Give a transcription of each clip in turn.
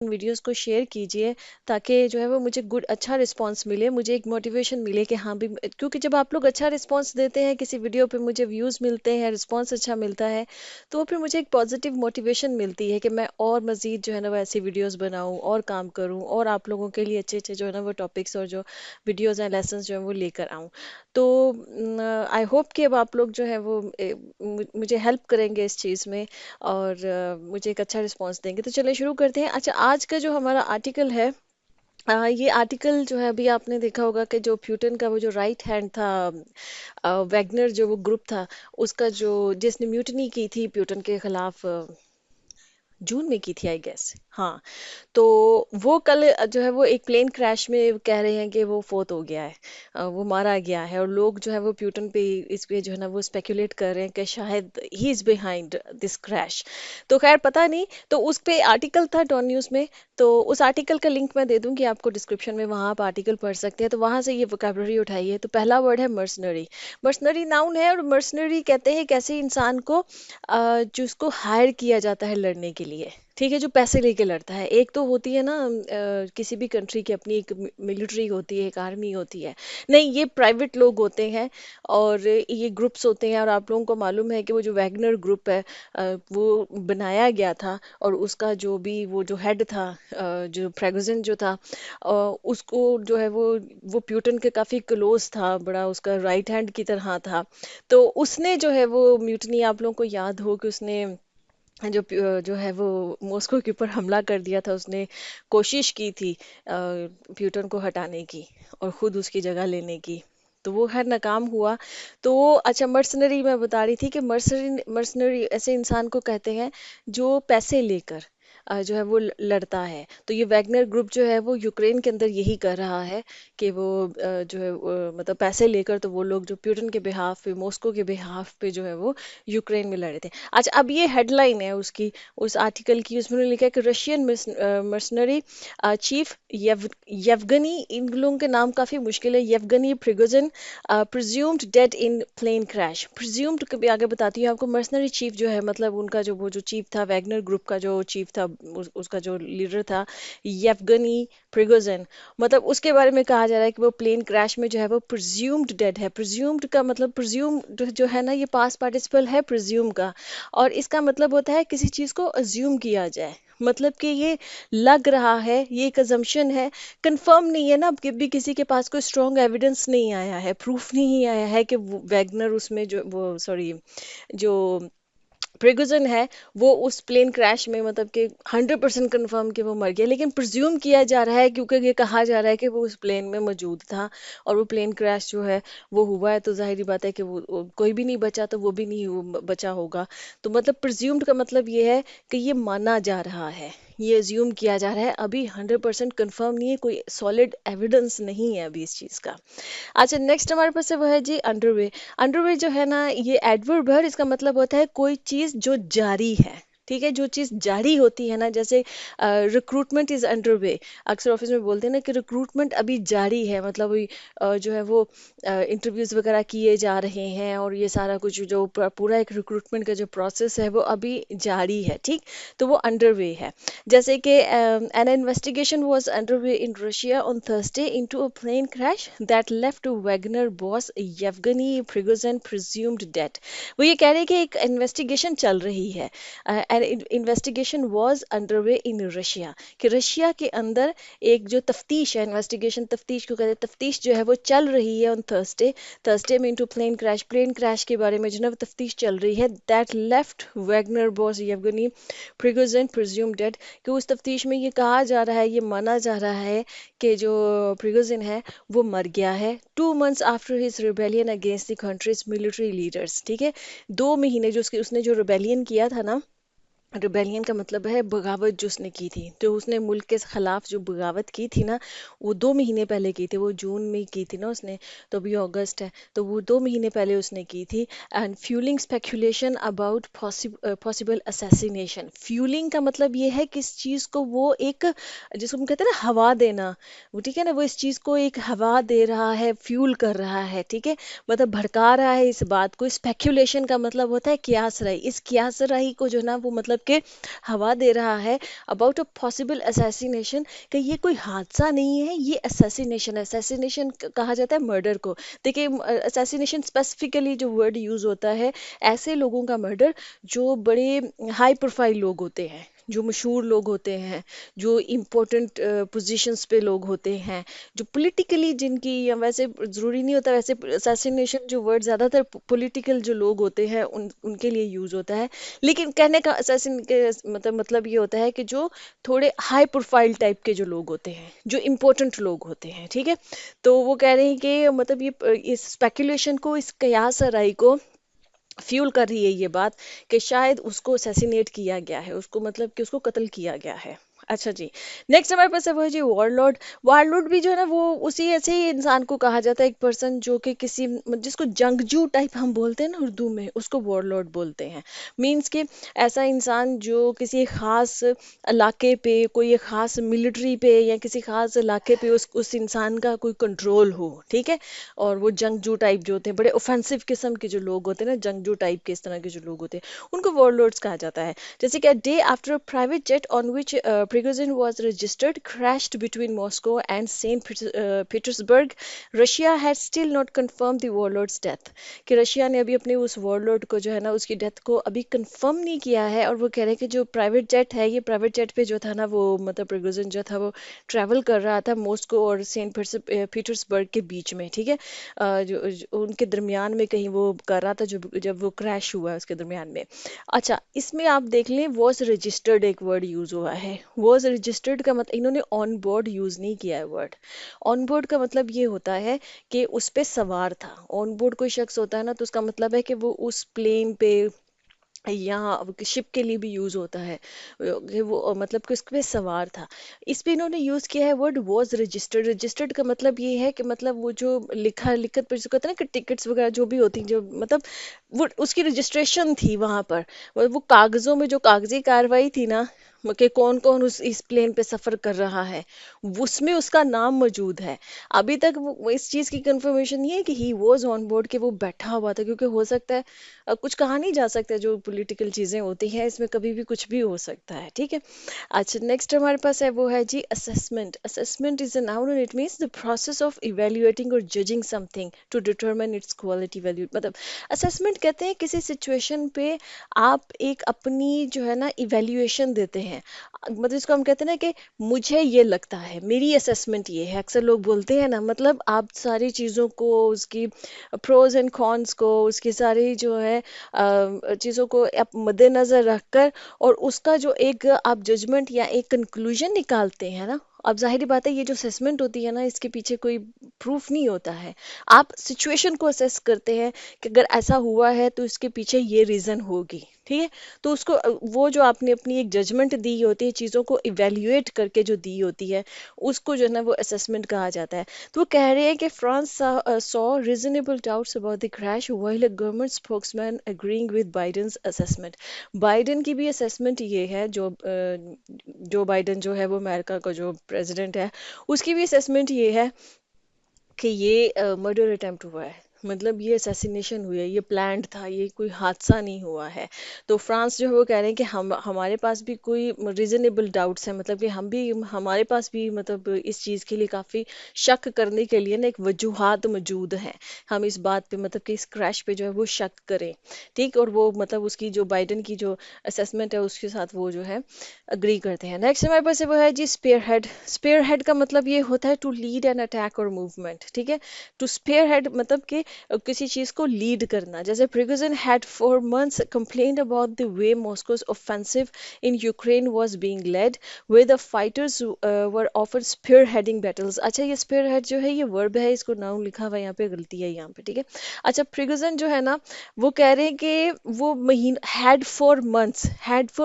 Videos को share कीजिए ताकि जो है वो मुझे गुड अच्छा रिस्पांस मिले, मुझे एक मोटिवेशन मिले कि हाँ भी, क्योंकि जब आप लोग अच्छा रिस्पांस देते हैं किसी वीडियो पे, मुझे व्यूज़ मिलते हैं, रिस्पांस अच्छा मिलता है, तो फिर मुझे एक पॉजिटिव मोटिवेशन मिलती है कि मैं और मज़ीद जो है ना वो ऐसी वीडियोस बनाऊं और काम करूं और आप लोगों के लिए अच्छे अच्छे जो है ना वो टॉपिक्स और जो वीडियोस हैं, लेसन्स जो है वो लेकर आऊं। तो आई होप कि अब आप लोग जो है वो मुझे हेल्प करेंगे इस चीज़ में और मुझे एक अच्छा रिस्पांस देंगे। तो चलिए शुरू करते हैं। अच्छा, आज का जो हमारा आर्टिकल है, ये आर्टिकल जो है अभी आपने देखा होगा कि जो प्यूटन का वो जो राइट हैंड था, वैगनर जो वो ग्रुप था, उसका जो जिसने म्यूटनी की थी प्यूटन के खिलाफ, जून में की थी आई गेस, हाँ। तो वो कल जो है वो एक प्लेन क्रैश में कह रहे हैं कि वो फोत हो गया है, वो मारा गया है, और लोग जो है वो प्यूटन पे इस पे जो है ना वो स्पेकुलेट कर रहे हैं कि शायद he is behind this crash. तो खैर पता नहीं, तो उस पे आर्टिकल था डॉन न्यूज़ में। तो उस आर्टिकल का लिंक मैं दे दूंगी आपको डिस्क्रिप्शन में, वहां आप आर्टिकल पढ़ सकते हैं। तो वहां से ये वोकैबुलरी उठाई है। तो पहला वर्ड है मर्सनरी। मर्सनरी नाउन है, और मर्सनरी कहते हैं एक ऐसे इंसान को जिसको हायर किया जाता है लड़ने के लिए, ठीक है, जो पैसे लेके लड़ता है। एक तो होती है ना किसी भी कंट्री की अपनी एक मिलिट्री होती है, एक आर्मी होती है। नहीं, ये प्राइवेट लोग होते हैं और ये ग्रुप्स होते हैं। और आप लोगों को मालूम है कि वो जो वैगनर ग्रुप है, वो बनाया गया था, और उसका जो भी वो जो हेड था, जो प्रेगोजिन जो था, उसको जो है वो प्यूटन के काफ़ी क्लोज था, बड़ा उसका राइट हैंड की तरह था। तो उसने जो है वो म्यूटनी, आप लोगों को याद हो कि उसने जो है वो मॉस्को के ऊपर हमला कर दिया था। उसने कोशिश की थी प्यूटन को हटाने की और खुद उसकी जगह लेने की। तो वो खैर नाकाम हुआ। तो अच्छा, मर्सनरी मैं बता रही थी कि मर्सनरी मर्सनरी ऐसे इंसान को कहते हैं जो पैसे लेकर जो है वो लड़ता है। तो ये वैगनर ग्रुप जो है वो यूक्रेन के अंदर यही कर रहा है कि वो जो है मतलब पैसे लेकर, तो वो लोग जो प्यूटन के बिहाफ पे, मॉस्को के बिहाफ पे जो है वो यूक्रेन में लड़े थे। अच्छा, अब ये हेडलाइन है उसकी, उस आर्टिकल की। उसमें उन्होंने लिखा है कि रशियन मर्सनरी चीफ येवगनी, इन लोगों के नाम काफ़ी मुश्किल है, येवगनी प्रिगोजिन, प्रिज्यूम्ड डेड इन प्लेन क्रैश। प्रिज्यूम्ड कभी आगे बताती हूँ आपको। मर्सनरी चीफ जो है, मतलब उनका जो वो जो चीफ था, वैगनर ग्रुप का जो चीफ था, उसका जो लीडर था येवगनी प्रिगोजिन, मतलब उसके बारे में कहा जा रहा है कि वो प्लेन क्रैश में जो है वो प्रिज्यूम्ड डेड है। प्रिज्यूम्ड का मतलब, प्रिज्यूम जो है ना, ये पास्ट पार्टिसिपल है प्रिज्यूम का, और इसका मतलब होता है किसी चीज़ को अज्यूम किया जाए, मतलब कि ये लग रहा है, ये एक अजम्पशन है, कंफर्म नहीं है ना। अब भी किसी के पास कोई स्ट्रॉन्ग एविडेंस नहीं आया है, प्रूफ नहीं आया है कि वैगनर उसमें जो वो सॉरी जो प्रिगोजन है वो उस प्लेन क्रैश में, मतलब कि 100% कंफर्म कि वो मर गया, लेकिन प्रिज्यूम किया जा रहा है क्योंकि ये कहा जा रहा है कि वो उस प्लेन में मौजूद था और वो प्लेन क्रैश जो है वो हुआ है। तो जाहिर बात है कि वो कोई भी नहीं बचा, तो वो भी नहीं बचा होगा। तो मतलब प्रिज्यूम्ड का मतलब ये है कि ये माना जा रहा है, ये अज्यूम किया जा रहा है, अभी 100% कंफर्म नहीं है, कोई सॉलिड एविडेंस नहीं है अभी इस चीज़ का। अच्छा, नेक्स्ट हमारे पास है वो है जी अंडरवे। अंडरवे जो है ना, ये एडवर्ब है, इसका मतलब होता है कोई चीज़ जो जारी है, ठीक है, जो चीज़ जारी होती है ना, जैसे रिक्रूटमेंट इज अंडरवे। अक्सर ऑफिस में बोलते हैं ना कि रिक्रूटमेंट अभी जारी है, मतलब अभी जो है वो इंटरव्यूज वगैरह किए जा रहे हैं, और ये सारा कुछ जो पूरा एक रिक्रूटमेंट का जो प्रोसेस है वो अभी जारी है, ठीक। तो वो अंडरवे है। जैसे कि an investigation was underway in Russia on Thursday into a plane crash that left Wagner boss Yevgeny Prigozhin presumed dead. वो ये कह रहे हैं कि एक इन्वेस्टिगेशन चल रही है, N investigation was underway in Russia, कि रशिया के अंदर एक जो तफ्तीश है, इन्वेस्टिगेशन तफ्तीश को कहते हैं, तफ्तीश जो है वो चल रही है ऑन थर्सडे। थर्सडे में इनटू प्लेन क्रैश के बारे में जो है वो तफ्तीश चल रही है, that left Wagner boss Yevgeny Prigozhin presume dead, कि उस तफ्तीश में ये कहा जा रहा है, ये माना जा रहा है कि जो प्रिगोजिन है वो मर गया है 2 months after his rebellion against the countries military leaders, ठीक है। 2 महीने जो उसने जो रिबेलियन किया था ना, रिबेलियन का मतलब है बगावत जो उसने की थी, तो उसने मुल्क के खिलाफ जो बगावत की थी ना, वो 2 महीने पहले की थी, वो जून में की थी ना उसने। तो अभी अगस्त है, तो वो 2 महीने पहले उसने की थी। And fuelling speculation about possible assassination. Fuelling का मतलब ये है कि इस चीज़ को वो एक, जिसको हम कहते हैं ना हवा देना, वो ठीक है ना, वो इस चीज़ को एक हवा दे रहा है, फ्यूल कर रहा है, ठीक है, मतलब भड़का रहा है इस बात को। स्पेकुलेशन का मतलब होता है कियास राई। इस कियास राई को जो ना वो मतलब के हवा दे रहा है अबाउट अ पॉसिबल असैसिनेशन, कि ये कोई हादसा नहीं है, ये असैसिनेशन है। असैसिनेशन कहा जाता है मर्डर को। देखिए, असैसिनेशन स्पेसिफिकली जो वर्ड यूज होता है, ऐसे लोगों का मर्डर जो बड़े हाई प्रोफाइल लोग होते हैं, जो मशहूर लोग होते हैं, जो इम्पोर्टेंट पोजीशंस पे लोग होते हैं, जो पॉलिटिकली जिनकी, या वैसे ज़रूरी नहीं होता, वैसे असैसिनेशन जो वर्ड ज़्यादातर पॉलिटिकल जो लोग होते हैं उनके लिए यूज़ होता है। लेकिन कहने का असैसिन के मतलब ये होता है कि जो थोड़े हाई प्रोफाइल टाइप के जो लोग होते हैं, जो इम्पोर्टेंट लोग होते हैं, ठीक है। तो वो कह रहे हैं कि मतलब ये इस स्पेकुलेशन को, इस कयास राय को फ्यूल कर रही है ये बात कि शायद उसको असैसिनेट किया गया है, उसको मतलब कि उसको कत्ल किया गया है। अच्छा जी। नेक्स्ट हमारे पास है वो है जी वॉरलॉर्ड। वॉरलॉर्ड भी जो है ना, वो उसी ऐसे ही इंसान को कहा जाता है, एक पर्सन जो कि किसी जिसको जंगजू टाइप हम बोलते हैं ना उर्दू में, उसको वॉरलॉर्ड बोलते हैं। मीन्स कि ऐसा इंसान जो किसी खास इलाके पे, कोई एक खास मिलिट्री पे या किसी खास इलाके पे उस इंसान का कोई कंट्रोल हो, ठीक है। और वो जंगजू टाइप जो होते हैं, बड़े ऑफेंसिव किस्म के जो लोग होते हैं ना, जंगजू टाइप के इस तरह के जो लोग होते हैं, उनको वॉरलॉर्ड्स कहा जाता है। जैसे कि day after private jet on which Prigozhin was registered crashed between Moscow and St. Petersburg, Russia had still not confirmed the warlord's death। कि रशिया ने अभी अपने उस वॉरलॉर्ड को जो है ना, उसकी डेथ को अभी कंफर्म नहीं किया है। और वो कह रहे हैं कि जो प्राइवेट जेट है, ये प्राइवेट जेट पे जो था ना, वो मतलब प्रिगोजिन जो था वो ट्रैवल कर रहा था मॉस्को और सेंट पीटर्सबर्ग के बीच में, ठीक है। उनके दरमियान में कहीं वो कर रहा था, जब जब वो क्रैश हुआ उसके दरमियान में। अच्छा, इसमें आप देख लें, वॉज रजिस्टर्ड एक वर्ड यूज हुआ है। वॉज रजिस्टर्ड का मतलब, इन्होंने ऑन बोर्ड यूज नहीं किया है वर्ड। ऑन बोर्ड का मतलब ये होता है कि उस पे सवार था। ऑन बोर्ड कोई शख्स होता है ना, तो उसका मतलब है कि वो उस प्लेन पे, यहाँ शिप के लिए भी यूज होता है कि वो मतलब कि उस पे सवार था। इस पे इन्होंने यूज किया है वर्ड वॉज रजिस्टर्ड। रजिस्टर्ड का मतलब ये है कि मतलब वो जो लिखत पर जिसको कहते हैं ना, कि टिकट्स वगैरह जो भी होती हैं, जो मतलब वो उसकी रजिस्ट्रेशन थी वहां पर। वो कागजों में जो कागजी कार्रवाई थी ना, कि कौन कौन उस इस प्लेन पे सफर कर रहा है, उसमें उसका नाम मौजूद है। अभी तक वो इस चीज की कंफर्मेशन नहीं है कि ही वॉज ऑन बोर्ड, कि वो बैठा हुआ था, क्योंकि हो सकता है कुछ कहा नहीं जा सकता। जो पॉलिटिकल चीजें होती हैं, इसमें कभी भी कुछ भी हो सकता है, ठीक है। अच्छा, नेक्स्ट हमारे पास है वो है जी assessment. Assessment is a noun and it means the process of evaluating और judging something to determine its quality value. मतलब असेसमेंट कहते हैं किसी सिचुएशन पे आप एक अपनी जो है ना इवैल्यूएशन देते हैं। मतलब इसको हम कहते हैं ना कि मुझे ये लगता है, मेरी असेसमेंट ये है। अक्सर लोग बोलते हैं ना, मतलब आप सारी चीज़ों को, उसकी प्रोज एंड कॉन्स को, उसकी सारी जो है चीज़ों को आप मद्देनज़र रखकर, और उसका जो एक आप जजमेंट या एक कंक्लूजन निकालते हैं ना। अब जाहिर बात है, ये जो असेसमेंट होती है ना, इसके पीछे कोई प्रूफ नहीं होता है। आप सिचुएशन को असेस करते हैं कि अगर ऐसा हुआ है तो इसके पीछे ये रीज़न होगी, ठीक है। तो उसको वो जो आपने अपनी एक जजमेंट दी होती है, चीज़ों को इवेल्युएट करके जो दी होती है, उसको जो है ना वो असेसमेंट कहा जाता है। तो वो कह रहे हैं कि France saw reasonable doubts about the crash while a government spokesman agreeing with Biden's assessment. Biden की भी असेसमेंट ये है, जो बाइडेन जो है वो अमेरिका का जो प्रेसिडेंट है, उसकी भी असेसमेंट ये है कि ये मर्डर अटेम्प्ट हुआ है। मतलब ये असैसिनेशन हुई है, ये प्लान्ड था, ये कोई हादसा नहीं हुआ है। तो फ्रांस जो है वो कह रहे हैं कि हम हमारे पास भी कोई रीजनेबल डाउट्स हैं, मतलब कि हम भी, हमारे पास भी मतलब इस चीज़ के लिए काफ़ी शक करने के लिए ना एक वजूहात मौजूद हैं। हम इस बात पे, मतलब कि इस क्रैश पे जो है वो शक करें, ठीक। और वो मतलब उसकी जो बाइडन की जो असेसमेंट है उसके साथ वो जो है अग्री करते हैं। नेक्स्ट हमारे पास है वो है जी स्पेयर हेड। स्पेयर हेड का मतलब ये होता है टू लीड एन अटैक और मूवमेंट, ठीक है। टू स्पेयर हेड मतलब कि किसी चीज को लीड करना। जैसे Prigozhin had for months complained about the way Moscow's offensive in Ukraine was being led, where the fighters were often spearheading battles। अच्छा, ये spearhead जो है ये वर्ब है, इसको नाउन लिखा हुआ है यहाँ पे, गलती है यहाँ पे, ठीक है। अच्छा, प्रिगोजन जो है ना, वो कह रहे हैं कि वो महीन हैड फॉर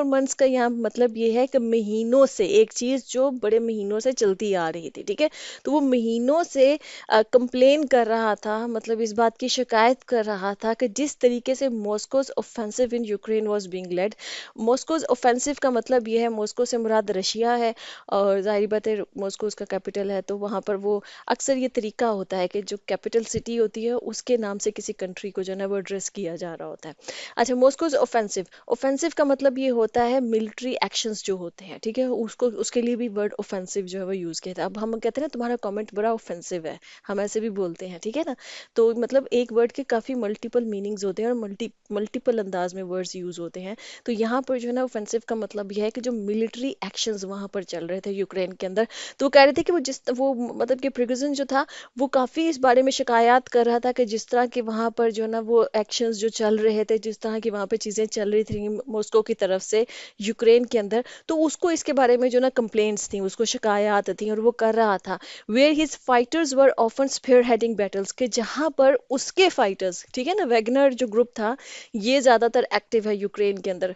मंथ्स का यहाँ मतलब ये है कि महीनों से, एक चीज जो बड़े महीनों से चलती आ रही थी, ठीक है। तो वो महीनों से कंप्लेन कर रहा था, मतलब इस बात की शिकायत कर रहा था कि जिस तरीके से Moscow's offensive in Ukraine was being led. Moscow's offensive का मतलब ये है, मॉस्को से मुराद रशिया है, और जाहिर बात है मॉस्को उसका कैपिटल है, तो वहाँ पर वो अक्सर ये तरीका होता है कि जो कैपिटल सिटी होती है उसके नाम से किसी कंट्री को जो है ना वो एड्रेस किया जा रहा होता है। अच्छा, मॉस्कोज ऑफेंसिव, ऑफेंसिव का मतलब ये होता है मिलिट्री एक्शंस जो होते हैं, ठीक है, उसको उसके लिए भी वर्ड ऑफेंसिव जो है वो यूज किया था। अब हम कहते हैं ना तुम्हारा कमेंट बड़ा ऑफेंसिव है, हम ऐसे भी बोलते हैं, ठीक है ना। तो मतलब एक वर्ड के काफी मल्टीपल मीनिंग्स होते हैं और मल्टीपल अंदाज में वर्ड्स यूज होते हैं। तो यहाँ पर जो है ना ऑफेंसिव का मतलब यह है कि जो मिलिट्री एक्शंस वहां पर चल रहे थे यूक्रेन के अंदर, तो वो कह रहे थे कि वो मतलब कि प्रिगोजिन जो था वो काफी इस बारे में शिकायत कर रहा था कि जिस तरह के वहां पर जो है ना वो एक्शंस जो चल रहे थे, जिस तरह की वहां पे चीजें चल रही थी मॉस्को की तरफ से यूक्रेन के अंदर, तो उसको इसके बारे में जो ना कंप्लेंट्स थी, उसको शिकायत थी, और वो कर रहा था। Where his fighters were often spearheading battles, के जहां पर उसके फाइटर्स, ठीक है ना, वैगनर जो ग्रुप था ये ज्यादातर एक्टिव है यूक्रेन के अंदर।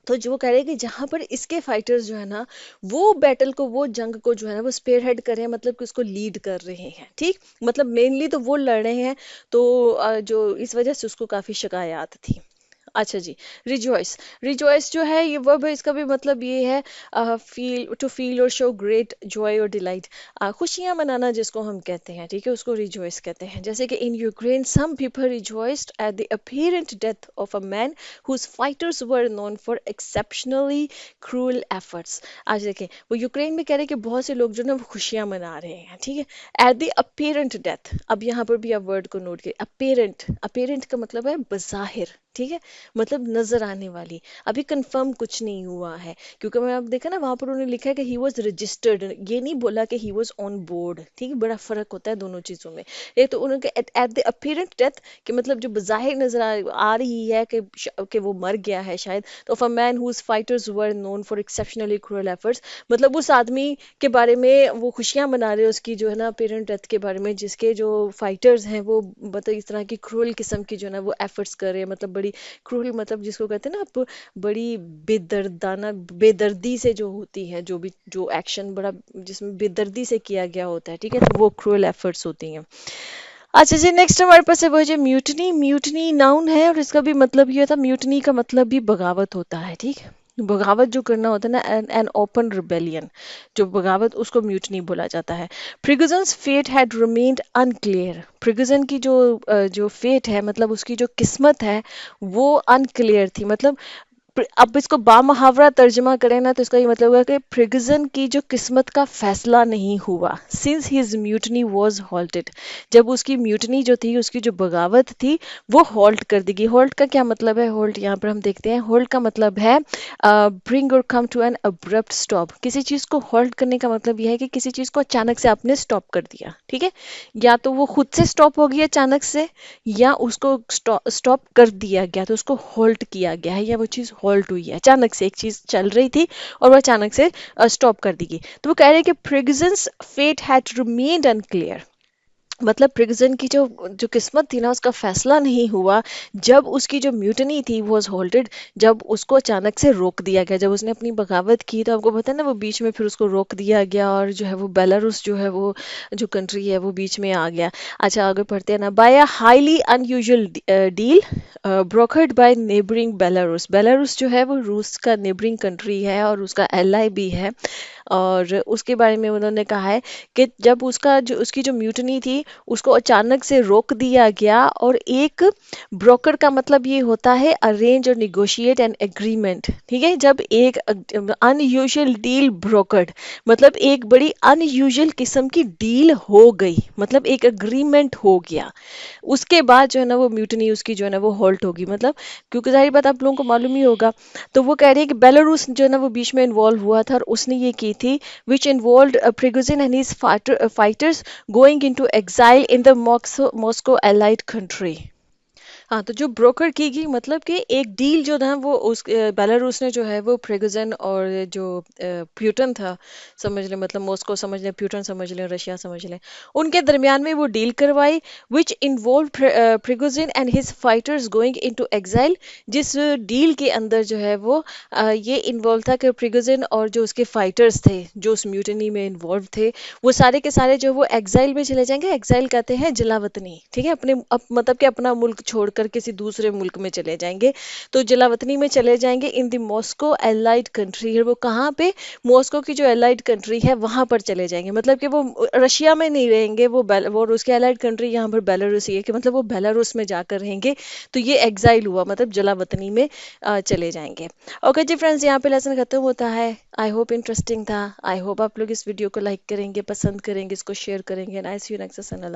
तो जो वो कह रहे हैं कि जहां पर इसके फाइटर्स जो है ना वो बैटल को, वो जंग को जो है ना वो स्पेयर हेड कर रहे हैं, मतलब कि उसको लीड कर रहे हैं, ठीक, मतलब मेनली तो वो लड़ रहे हैं। तो जो इस वजह से उसको काफी शिकायत थी। अच्छा जी, रिजॉइस, रिजॉइस जो है ये वर्ब है, इसका भी मतलब ये है फील, टू फील और शो ग्रेट जॉय और डिलाइट, खुशियां मनाना जिसको हम कहते हैं, ठीक है, उसको रिजॉइस कहते हैं। जैसे कि in Ukraine some people rejoiced at the apparent death of a man whose fighters were known for exceptionally cruel efforts. आज देखें वो यूक्रेन में कह रहे हैं कि बहुत से लोग जो ना वो खुशियां मना रहे हैं, ठीक है, एट द अपीरेंट डेथ। अब यहाँ पर भी आप वर्ड को नोट करिए, अपीरेंट, अपीरेंट का मतलब है बज़ाहिर, ठीक है, मतलब नजर आने वाली, अभी कंफर्म कुछ नहीं हुआ है, क्योंकि मैं आप देखा ना वहां पर उन्होंने लिखा है कि ही वाज रजिस्टर्ड, ये नहीं बोला कि ही वाज ऑन बोर्ड, ठीक है, बड़ा फर्क होता है दोनों चीजों में। एक तो उन्होंने एट द अपीरेंट डेथ, कि मतलब जो बज़ाहिर नजर आ रही है कि वो मर गया है शायद, तो of a man whose fighters were known for exceptionally cruel efforts, मतलब उस आदमी के बारे में वो खुशियां मना रहे हैं उसकी जो है ना अपीरेंट डेथ के बारे में, जिसके जो फाइटर्स हैं वो मतलब इस तरह की क्रूअल किस्म की जो है ना वो एफर्ट्स कर रहे हैं, मतलब बड़ी क्रूर मतलब जिसको कहते हैं ना आप, बड़ी बेदर्दाना, बेदर्दी से जो होती है, जो भी जो एक्शन बड़ा जिसमें बेदर्दी से किया गया होता है, ठीक है, तो वो क्रूअल एफर्ट्स होती हैं। अच्छा जी, नेक्स्ट हमारे पास है वो जो म्यूटनी, म्यूटनी नाउन है और इसका भी मतलब ये होता है, म्यूटनी का मतलब भी बगावत होता है, ठीक है, बगावत जो करना होता है ना, एन ओपन रिबेलियन, जो बगावत उसको म्यूटनी बोला जाता है। प्रिगजन्स फेट हैड रिमेन्ड अनक्लियर, प्रिगजन की जो फेट है, मतलब उसकी जो किस्मत है वो अनक्लियर थी, मतलब अब इसको बामुहावरा तर्जमा करें ना तो इसका ये मतलब होगा कि प्रिगजन की जो किस्मत का फैसला नहीं हुआ, since his mutiny was halted, जब उसकी म्यूटनी जो थी, उसकी जो बगावत थी वो हॉल्ट कर दी गई। हॉल्ट का क्या मतलब है, हॉल्ट यहाँ पर हम देखते हैं, हॉल्ट का मतलब है bring or come to an abrupt stop, किसी चीज को हॉल्ट करने का मतलब यह है कि किसी चीज को अचानक से आपने स्टॉप कर दिया, ठीक है, या तो वो खुद से स्टॉप हो गया अचानक से, या उसको स्टॉप कर दिया गया, तो उसको होल्ड किया गया है, या वो चीज़ होल्ड हुई है, अचानक से एक चीज़ चल रही थी और वो अचानक से स्टॉप कर दी गई। तो वो कह रहे हैं कि प्रिगजन्स फेट हैड रिमेन्ड अनक्लियर, मतलब प्रिगजन की जो जो किस्मत थी ना उसका फैसला नहीं हुआ, जब उसकी जो म्यूटनी थी वॉज होल्टेड, जब उसको अचानक से रोक दिया गया, जब उसने अपनी बगावत की तो आपको पता है ना वो बीच में फिर उसको रोक दिया गया, और जो है वो बेलारूस जो है वो जो कंट्री है वो बीच में आ गया। अच्छा आगे पढ़ते हैं ना, by a highly unusual deal brokered by neighbouring Belarus, Belarus जो है वो रूस का नेबरिंग कंट्री है और उसका एलाई भी है, और उसके बारे में उन्होंने कहा है कि जब उसका जो उसकी जो म्यूटनी थी उसको अचानक से रोक दिया गया, और एक ब्रोकर का मतलब ये होता है अरेंज और निगोशिएट एन एग्रीमेंट, ठीक है, जब एक अनयूजुअल डील ब्रोकर्ड, मतलब एक बड़ी अनयूजुअल किस्म की डील हो गई, मतलब एक अग्रीमेंट हो गया, उसके बाद जो है ना वो म्यूटनी उसकी जो है ना वो होल्ट होगी, मतलब क्योंकि जाहिर बात आप लोगों को मालूम ही होगा। तो वो कह रही है कि बेलारूस जो है ना वो बीच में इन्वॉल्व हुआ था और उसने ये की थी, which involve Prigozhin and his fighters going into exile in the Moscow allied country. हाँ, तो जो ब्रोकर की गई मतलब कि एक डील जो था वो उस बेलारूस ने जो है वो प्रिगोजिन और जो प्यूटन था, समझ लें मतलब मॉस्को समझ लें, प्यूटन समझ लें, रशिया समझ लें, उनके दरमियान में वो डील करवाई, which involve Prigozhin and his fighters going into exile. जिस डील के अंदर जो है वो ये इन्वॉल्व था कि प्रिगोजिन और जो उसके फाइटर्स थे जो उस म्यूटनी में इन्वॉल्व थे, वो सारे के सारे जो वो एग्जाइल में चले जाएंगे। एग्जाइल कहते हैं जलावतनी, ठीक है, अपने मतलब कि अपना मुल्क छोड़कर किसी दूसरे मुल्क में चले जाएंगे। तो जलावतनी में चले जाएंगे in the Moscow allied country. वो कहाँ पे? मॉस्को की जो एलाइड कंट्री है वहां पर चले जाएंगे, मतलब कि वो रशिया में नहीं रहेंगे, वो उसके एलाइड कंट्री यहाँ पर बेलारूस ही है, कि मतलब वो बेलारूस में जाकर रहेंगे। तो ये एग्जाइल हुआ, मतलब जलावतनी में चले जाएंगे। ओके जी फ्रेंड्स, यहाँ पे लेसन खत्म होता है। आई होप इंटरेस्टिंग था। आई होप आप लोग इस वीडियो को लाइक करेंगे, पसंद करेंगे, इसको शेयर करेंगे। Nice you next.